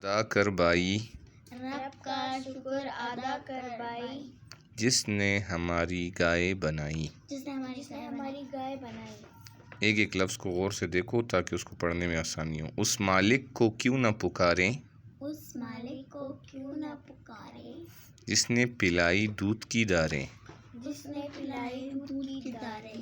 ادا کر بائی، رب کا شکر ادا کر بائی، جس نے ہماری گائے بنائی۔ جس نے ہماری گائے بنائی۔ ایک ایک لفظ کو غور سے دیکھو تاکہ اس کو پڑھنے میں آسانی ہو۔ اس مالک کو کیوں نہ پکاریں، اس مالک کو کیوں نہ پکاریں، جس نے پلائی دودھ کی داریں۔ جس نے پلائی دودھ کی داریں۔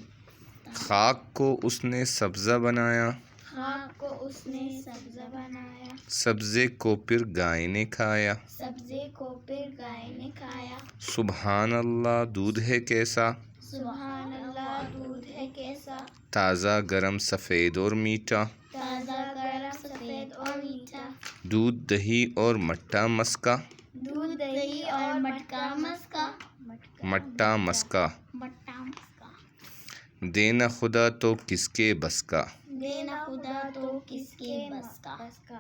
خاک کو اس نے سبزہ بنایا، خاک کو اس نے سبزہ بنایا، سبزے کو پھر گائے نے کھایا۔ سبزے کو پھر گائے نے کھایا۔ سبحان اللہ دودھ ہے کیسا، سبحان اللہ دودھ ہے کیسا، تازہ گرم سفید اور میٹھا۔ تازہ گرم سفید اور میٹھا۔ دودھ دہی اور مٹھا مسکا، دودھ دہی اور مٹکا مسکا، مٹھا مسکا۔ مٹا مسکا۔ دینا خدا تو کس کے بس کا، دینا خدا تو کس کے بس کا۔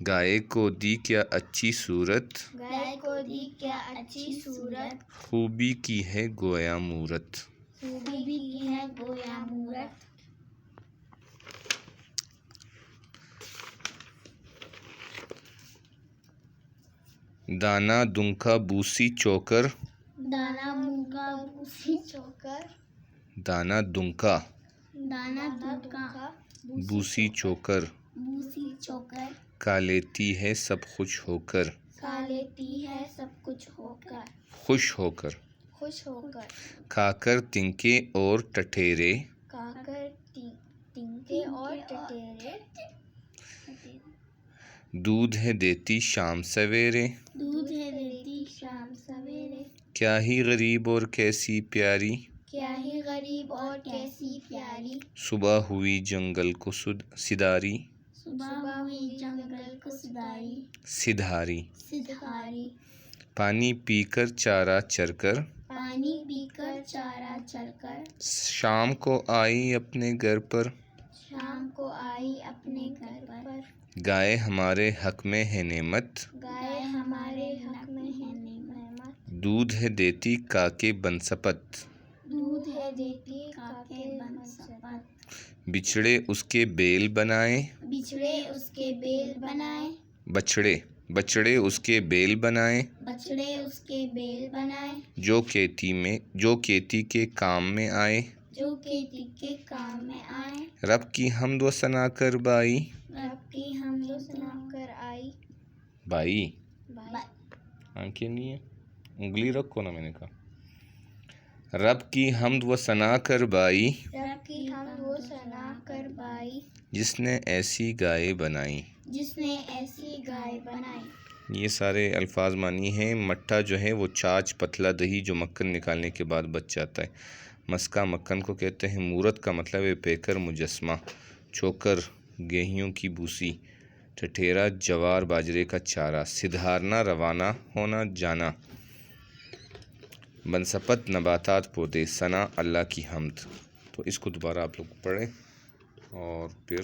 گائے کو دی کیا اچھی صورت، گائے کو دی کیا اچھی صورت، خوبی کی ہے گویا مورت۔ خوبی کی ہے گویا مورت۔ دانا دنکا بوسی چوکر، دانا دنکا بوسی چوکر، دانا دنکا دانا دنکا بوسی چوکر۔ بوسی چوکر، کھا لیتی ہے سب خوش ہو کر، کھا لیتی ہے سب کچھ ہو کر، خوش ہو کر۔ خوش ہو کر۔ کھا کر تنکے اور ٹٹیرے، کھا کر تنکے اور ٹٹیرے، دودھ ہے دیتی شام سویرے۔ دودھ ہے دیتی شام سویرے، کیا ہی غریب اور کیسی پیاری، کیا ہی غریب اور کیسی پیاری، صبح ہوئی جنگل کو سدھاری، صبح ہوئی جنگل کو سدھاری، سدھاری۔ سدھاری۔ پانی پی کر چارہ چر کر، پانی پی کر چارہ چر کر، شام کو آئی اپنے گھر پر، شام کو آئی اپنے گھر پر، گائے ہمارے حق میں ہے نعمت، گائے ہمارے حق میں ہے نعمت، دودھ ہے دیتی کاکے بنسپت، دودھ ہے دیتی کاکے بنسپت، بچھڑے اس کے بیل بنائے، بچھڑے اس کے بیل بنائے، بچڑے اس کے بیل بنائے، بچھڑے اس کے بیل بنائے، جو کھیتی کے کام میں آئے، جو کھیتی کے کام میں آئے، رب کی حمد و ثنا کر بائی، رب کی حمد و ثنا کر آئی، بائی بائی، آنکھیں نہیں ہیں انگلی رکھو نا، میں نے کہا رب کی حمد و ثنا کر بائی، رب کی حمد و ثنا کر بائی، جس نے ایسی گائے بنائی۔ جس نے ایسی گائے بنائی۔ یہ سارے الفاظ معنی ہیں۔ مٹھا جو ہے وہ چھاچھ پتلا دہی جو مکھن نکالنے کے بعد بچ جاتا ہے۔ مسکا مکھن کو کہتے ہیں۔ مورت کا مطلب ہے پیکر مجسمہ۔ چوکر گیہوں کی بوسی۔ ٹٹیرا جوار باجرے کا چارہ۔ سدھارنا روانہ ہونا جانا۔ بنسپت نباتات پودے۔ ثنا اللہ کی حمد۔ تو اس کو دوبارہ آپ لوگ پڑھیں اور پھر